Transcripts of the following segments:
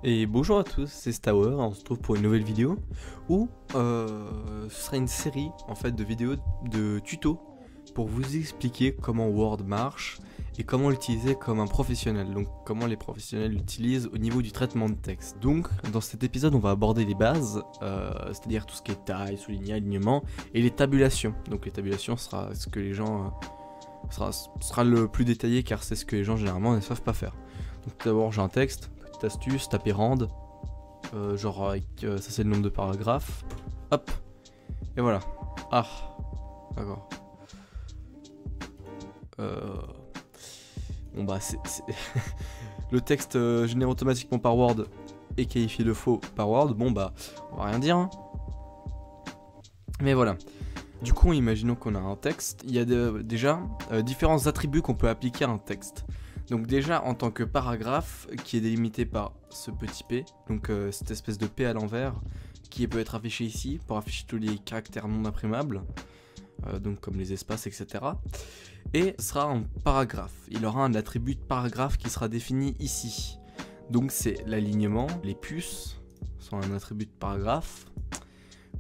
Et bonjour à tous, c'est Stower, on se trouve pour une nouvelle vidéo où ce sera une série en fait de vidéos de tutos pour vous expliquer comment Word marche et comment l'utiliser comme un professionnel, donc comment les professionnels l'utilisent au niveau du traitement de texte. Donc dans cet épisode on va aborder les bases, c'est-à-dire tout ce qui est taille, souligné, alignement et les tabulations. Donc les tabulations sera ce que les gens sera le plus détaillé car c'est ce que les gens généralement ne savent pas faire. Donc tout d'abord j'ai un texte. Astuce, taper rand, genre avec ça c'est le nombre de paragraphes, hop, et voilà. Ah, d'accord. Bon bah c'est le texte généré automatiquement par Word et qualifié de faux par Word, bon bah on va rien dire, hein. Mais voilà. Du coup, imaginons qu'on a un texte, il y a déjà différents attributs qu'on peut appliquer à un texte. Donc déjà en tant que paragraphe qui est délimité par ce petit p, donc cette espèce de p à l'envers qui peut être affiché ici pour afficher tous les caractères non imprimables, donc comme les espaces, etc. Et ce sera un paragraphe, il aura un attribut de paragraphe qui sera défini ici. Donc c'est l'alignement, les puces sont un attribut de paragraphe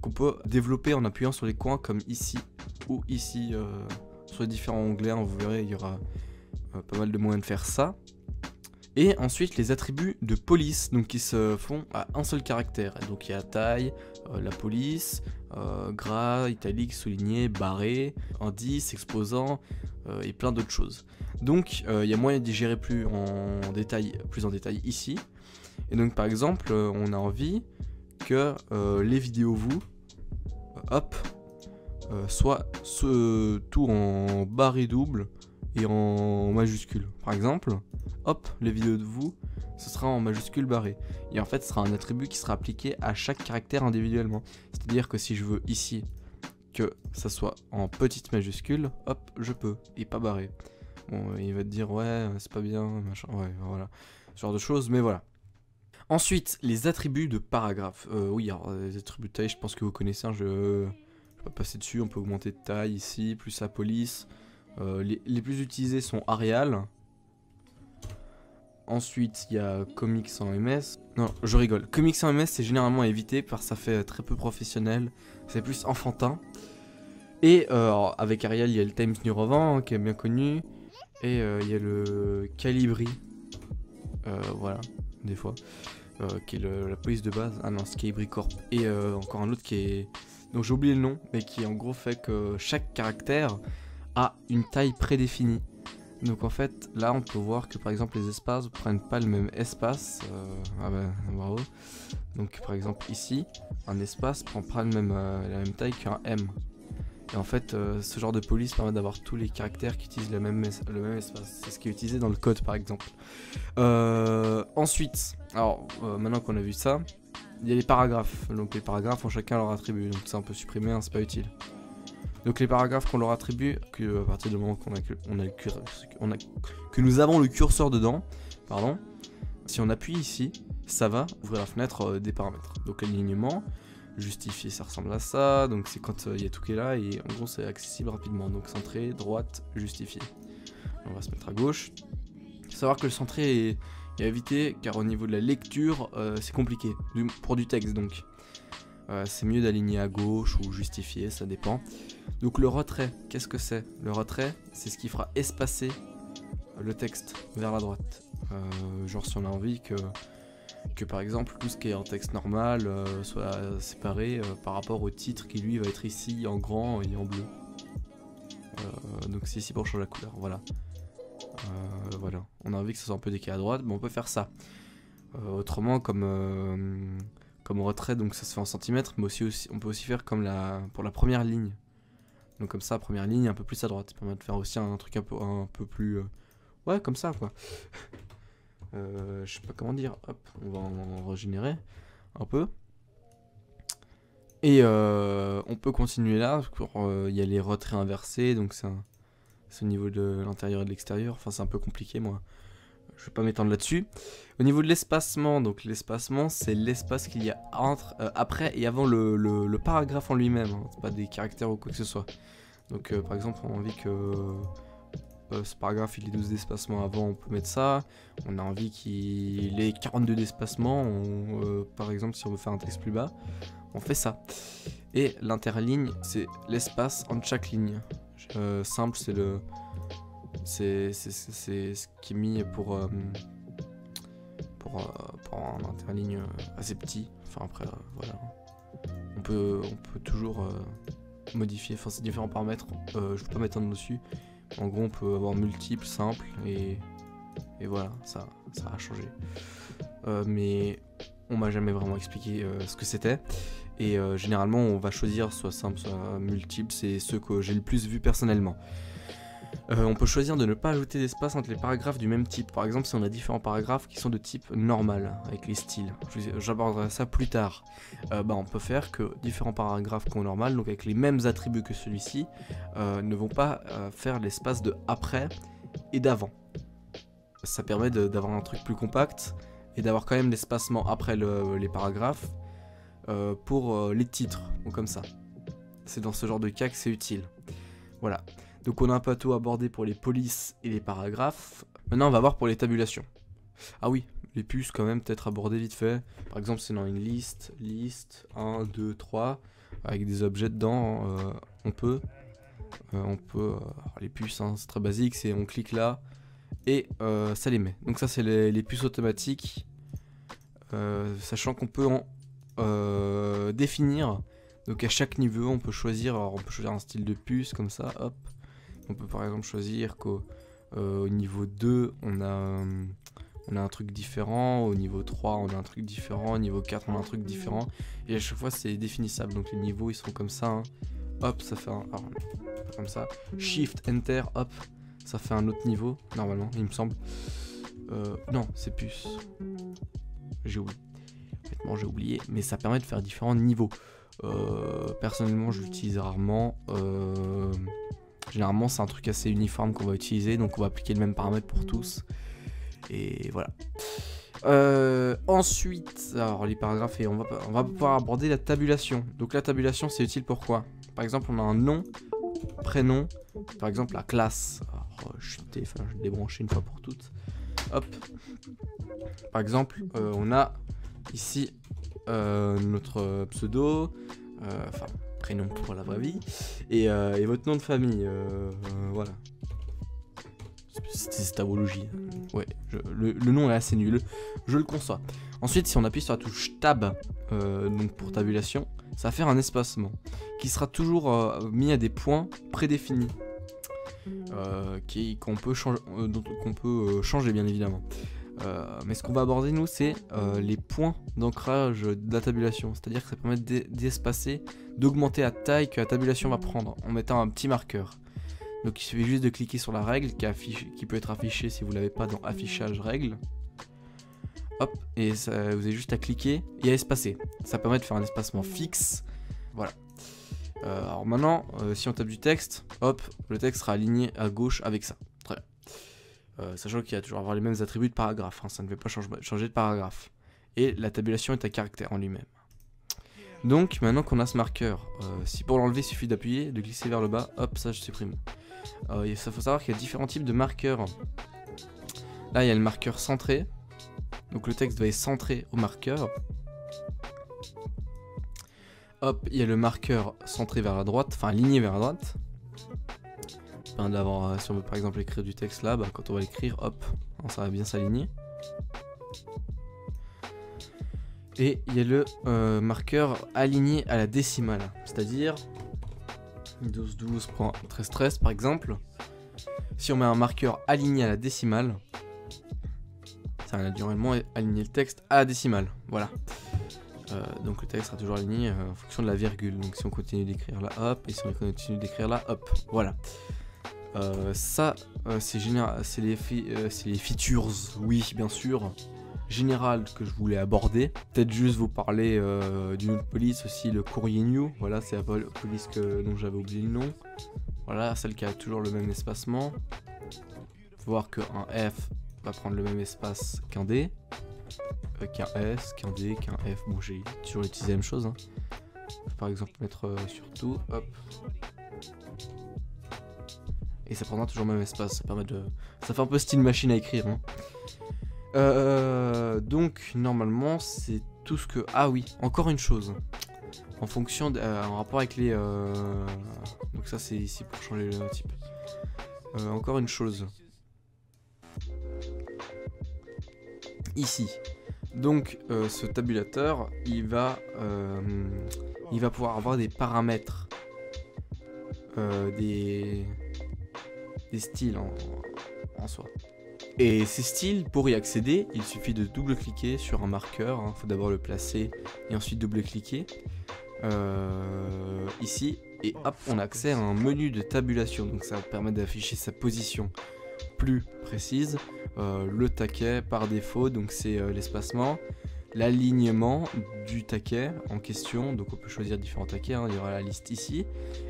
qu'on peut développer en appuyant sur les coins comme ici ou ici sur les différents onglets, hein, vous verrez il y aura pas mal de moyens de faire ça. Et ensuite les attributs de police, donc qui se font à un seul caractère. Et donc il y a taille, la police, gras, italique, souligné, barré, indice, exposant et plein d'autres choses. Donc il y a moyen d'y gérer plus en détail ici. Et donc par exemple on a envie que les vidéos hop, soient tout en barré double et en majuscule. Par exemple, hop, les vidéos de vous, ce sera en majuscule barré. Et en fait, ce sera un attribut qui sera appliqué à chaque caractère individuellement. C'est-à-dire que si je veux ici que ça soit en petite majuscule, hop, je peux, et pas barré. Bon, il va te dire, ouais, c'est pas bien, machin, ouais, voilà. Ce genre de choses, mais voilà. Ensuite, les attributs de paragraphe. Oui, alors, les attributs de taille, je pense que vous connaissez, hein, je vais pas passer dessus, on peut augmenter de taille ici, plus la police. Les plus utilisés sont Arial. Ensuite, il y a Comics en MS. Non, je rigole. Comics en MS, c'est généralement à éviter parce que ça fait très peu professionnel. C'est plus enfantin. Et avec Arial, il y a le Times New Roman, hein, qui est bien connu. Et il y a le Calibri. Voilà, des fois. Qui est la police de base. Ah non, c'est Calibri Corp. Et encore un autre qui est... Donc j'ai oublié le nom, mais qui en gros fait que chaque caractère a une taille prédéfinie. Donc en fait, là on peut voir que par exemple les espaces ne prennent pas le même espace. Ah bah bravo. Donc par exemple ici, un espace prend pas la même taille qu'un M. Et en fait, ce genre de police permet d'avoir tous les caractères qui utilisent le même espace. C'est ce qui est utilisé dans le code par exemple. Ensuite, alors maintenant qu'on a vu ça, il y a les paragraphes. Donc les paragraphes ont chacun leur attribut. Donc ça on peut supprimer, hein, c'est pas utile. Donc les paragraphes qu'on leur attribue, que à partir du moment que nous avons le curseur dedans, pardon, si on appuie ici, ça va ouvrir la fenêtre des paramètres. Donc alignement, justifier, ça ressemble à ça. Donc c'est quand il y a tout qui est là et en gros c'est accessible rapidement. Donc centré, droite, justifier. On va se mettre à gauche. Il faut savoir que le centré est à éviter car au niveau de la lecture c'est compliqué pour du texte donc. C'est mieux d'aligner à gauche ou justifier, ça dépend. Donc le retrait, qu'est-ce que c'est? Le retrait, c'est ce qui fera espacer le texte vers la droite. Genre si on a envie que par exemple tout ce qui est en texte normal soit séparé par rapport au titre qui lui va être ici en grand et en bleu. Donc c'est ici pour changer la couleur, voilà. Voilà, on a envie que ça soit un peu décalé à droite, mais on peut faire ça. Autrement comme retrait, donc ça se fait en centimètres, mais aussi on peut aussi faire comme pour la première ligne. Donc comme ça, première ligne un peu plus à droite. Ça permet de faire aussi un truc un peu plus... Ouais, comme ça, quoi. Je sais pas comment dire. Hop, on va en régénérer un peu. Et on peut continuer là. Il y a les retraits inversés, donc c'est au niveau de l'intérieur et de l'extérieur. Enfin, c'est un peu compliqué, moi. Je vais pas m'étendre là-dessus. Au niveau de l'espacement, donc l'espacement, c'est l'espace qu'il y a entre, après et avant le paragraphe en lui-même. Hein. C'est pas des caractères ou quoi que ce soit. Donc par exemple, on a envie que ce paragraphe il ait 12 d'espacement avant, on peut mettre ça. On a envie qu'il ait 42 d'espacement, par exemple si on veut faire un texte plus bas, on fait ça. Et l'interligne, c'est l'espace entre chaque ligne. Simple, c'est ce qui est mis pour un interligne assez petit. Enfin après, voilà. On peut toujours modifier, enfin c'est différents paramètres. Je ne vais pas m'étendre dessus. En gros, on peut avoir multiples, simples, et voilà, ça a changé. Mais on m'a jamais vraiment expliqué ce que c'était. Et généralement, on va choisir soit simple, soit multiple. C'est ceux que j'ai le plus vu personnellement. On peut choisir de ne pas ajouter d'espace entre les paragraphes du même type. Par exemple, si on a différents paragraphes qui sont de type normal, avec les styles. J'aborderai ça plus tard. On peut faire que différents paragraphes qui sont normal, donc avec les mêmes attributs que celui-ci, ne vont pas faire l'espace de après et d'avant. Ça permet d'avoir un truc plus compact et d'avoir quand même l'espacement après les paragraphes pour les titres, ou comme ça. C'est dans ce genre de cas que c'est utile. Voilà. Donc on a un peu tout abordé pour les polices et les paragraphes. Maintenant on va voir pour les tabulations. Ah oui, les puces quand même peut-être abordées vite fait. Par exemple c'est dans une liste 1, 2, 3, avec des objets dedans, on peut les puces hein, c'est très basique, c'est on clique là et ça les met. Donc ça c'est les puces automatiques, sachant qu'on peut en définir. Donc à chaque niveau on peut choisir, alors on peut choisir un style de puce comme ça, hop. On peut par exemple choisir qu'au niveau 2 on a un truc différent, au niveau 3 on a un truc différent, au niveau 4 on a un truc différent, et à chaque fois c'est définissable, donc les niveaux ils seront comme ça, hein. Hop ça fait alors, comme ça, Shift, Enter, hop, ça fait un autre niveau, normalement il me semble, non c'est puce, j'ai oublié, mais ça permet de faire différents niveaux. Personnellement je l'utilise rarement, généralement c'est un truc assez uniforme qu'on va utiliser, donc on va appliquer le même paramètre pour tous, et voilà. Ensuite, alors les paragraphes, et on va pouvoir aborder la tabulation. Donc la tabulation c'est utile pour quoi? Par exemple on a un nom, prénom, par exemple la classe, alors je vais débrancher une fois pour toutes, hop, par exemple on a ici notre pseudo, enfin prénom pour la vraie vie, et votre nom de famille, voilà. C'est tabologie. Ouais, le nom est assez nul, je le conçois. Ensuite, si on appuie sur la touche Tab, donc pour tabulation, ça va faire un espacement qui sera toujours mis à des points prédéfinis, qu'on peut changer bien évidemment. Mais ce qu'on va aborder nous c'est les points d'ancrage de la tabulation, c'est-à-dire que ça permet d'espacer, d'augmenter la taille que la tabulation va prendre en mettant un petit marqueur. Donc il suffit juste de cliquer sur la règle qui peut être affichée si vous l'avez pas dans affichage règle. Hop, et ça, vous avez juste à cliquer et à espacer. Ça permet de faire un espacement fixe. Voilà. Alors maintenant, si on tape du texte, hop, le texte sera aligné à gauche avec ça. Très bien. Sachant qu'il va toujours avoir les mêmes attributs de paragraphe, hein, ça ne fait pas changer de paragraphe. Et la tabulation est un caractère en lui-même. Donc maintenant qu'on a ce marqueur, si pour l'enlever il suffit d'appuyer, de glisser vers le bas, hop, ça je supprime. Il faut savoir qu'il y a différents types de marqueurs. Là il y a le marqueur centré, donc le texte va être centré au marqueur. Hop, il y a le marqueur centré vers la droite, enfin aligné vers la droite. D'avoir, si on veut par exemple écrire du texte là, quand on va l'écrire, hop, ça va bien s'aligner. Et il y a le marqueur aligné à la décimale, c'est-à-dire 12.12.13.13 par exemple. Si on met un marqueur aligné à la décimale, ça va naturellement aligner le texte à la décimale, voilà. Donc le texte sera toujours aligné en fonction de la virgule. Donc si on continue d'écrire là, hop, et si on continue d'écrire là, hop, voilà. Ça, c'est les features, oui, bien sûr, générales que je voulais aborder. Peut-être juste vous parler d'une autre police aussi, le courrier new. Voilà, c'est la police dont j'avais oublié le nom. Voilà, celle qui a toujours le même espacement. Faut voir qu'un F va prendre le même espace qu'un D, qu'un S, qu'un D, qu'un F. Bon, j'ai toujours utilisé la même chose, hein. Par exemple, mettre sur tout, hop. et ça prendra toujours le même espace. Ça fait un peu style machine à écrire. Hein. Donc normalement c'est tout ce que... Ah oui, encore une chose. En fonction en rapport avec les... Donc ça c'est ici pour changer le type. Encore une chose. Ici. Donc ce tabulateur, il va pouvoir avoir des paramètres, des styles en soi. Et ces styles, pour y accéder, il suffit de double-cliquer sur un marqueur. Il faut d'abord le placer et ensuite double-cliquer ici. Et hop, on a accès à un menu de tabulation. Donc ça permet d'afficher sa position plus précise. Le taquet par défaut, donc c'est l'espacement. L'alignement du taquet en question. Donc on peut choisir différents taquets. Hein, il y aura la liste ici.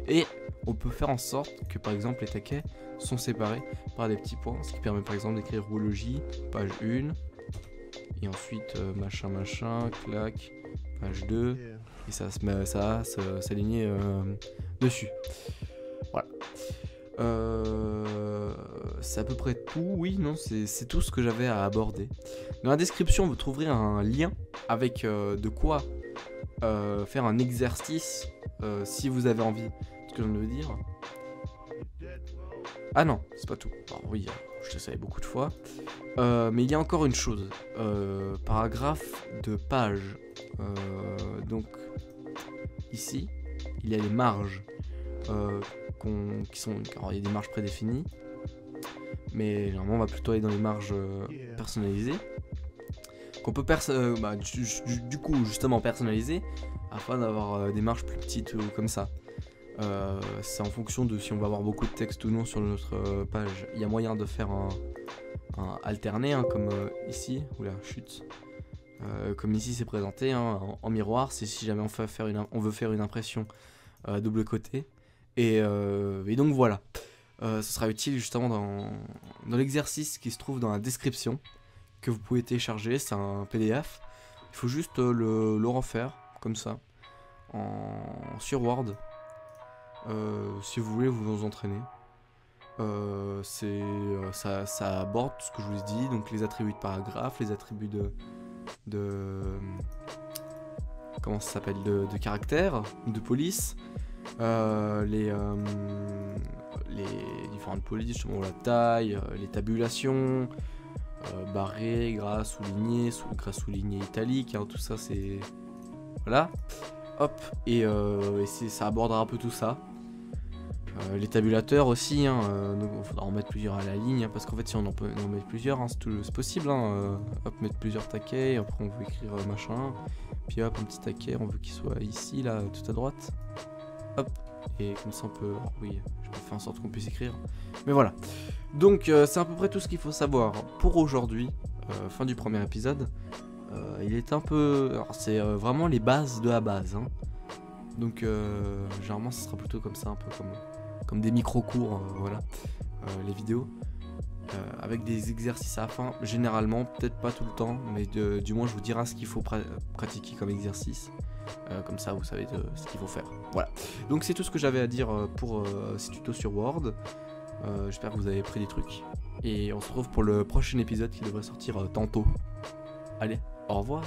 Et on peut faire en sorte que par exemple les taquets sont séparés par des petits points, ce qui permet par exemple d'écrire Roulogie, page 1, et ensuite machin machin, clac, page 2, et ça va s'aligner dessus. Voilà. C'est à peu près tout, oui, non, c'est tout ce que j'avais à aborder. Dans la description, vous trouverez un lien avec de quoi faire un exercice si vous avez envie. Ce que je viens de dire. Ah non, c'est pas tout. Alors oui, je le savais beaucoup de fois. Mais il y a encore une chose. Paragraphe de page. Donc, ici, il y a les marges. Qui sont... Alors, il y a des marges prédéfinies. Mais normalement, on va plutôt aller dans les marges personnalisées. Qu'on peut du coup, justement, personnaliser. Afin d'avoir des marges plus petites comme ça. C'est en fonction de si on va avoir beaucoup de texte ou non sur notre page. Il y a moyen de faire un alterné, hein, comme ici. Oula, chute. Comme ici c'est présenté hein, en miroir, c'est si jamais on veut faire une impression à double côté. Et donc voilà. Ce sera utile justement dans l'exercice qui se trouve dans la description, que vous pouvez télécharger. C'est un PDF. Il faut juste le refaire comme ça sur Word. Si vous voulez vous entraîner. Ça aborde ce que je vous ai dit, donc les attributs de paragraphe, les attributs de comment ça s'appelle, de caractère, de police, les différentes polices, justement la taille, les tabulations, barré, gras, souligné, gras souligné italique, hein, tout ça c'est... Voilà. Hop, et ça abordera un peu tout ça. Les tabulateurs aussi, hein, donc il faudra en mettre plusieurs à la ligne, hein, parce qu'en fait si on en peut en mettre plusieurs, hein, c'est possible, hein, hop, mettre plusieurs taquets, après on veut écrire machin, puis hop, un petit taquet, on veut qu'il soit ici, là, tout à droite, hop, et comme ça on peut, alors, oui, je vais faire en sorte qu'on puisse écrire, mais voilà, donc c'est à peu près tout ce qu'il faut savoir pour aujourd'hui, fin du premier épisode. Il est un peu, alors c'est vraiment les bases de la base, hein. Donc généralement ce sera plutôt comme ça, un peu comme des micro-cours, voilà, les vidéos, avec des exercices à la fin, généralement, peut-être pas tout le temps, mais du moins je vous dirai ce qu'il faut pratiquer comme exercice, comme ça vous savez ce qu'il faut faire, voilà. Donc c'est tout ce que j'avais à dire pour ces tutos sur Word, j'espère que vous avez pris des trucs, et on se retrouve pour le prochain épisode qui devrait sortir tantôt. Allez, au revoir.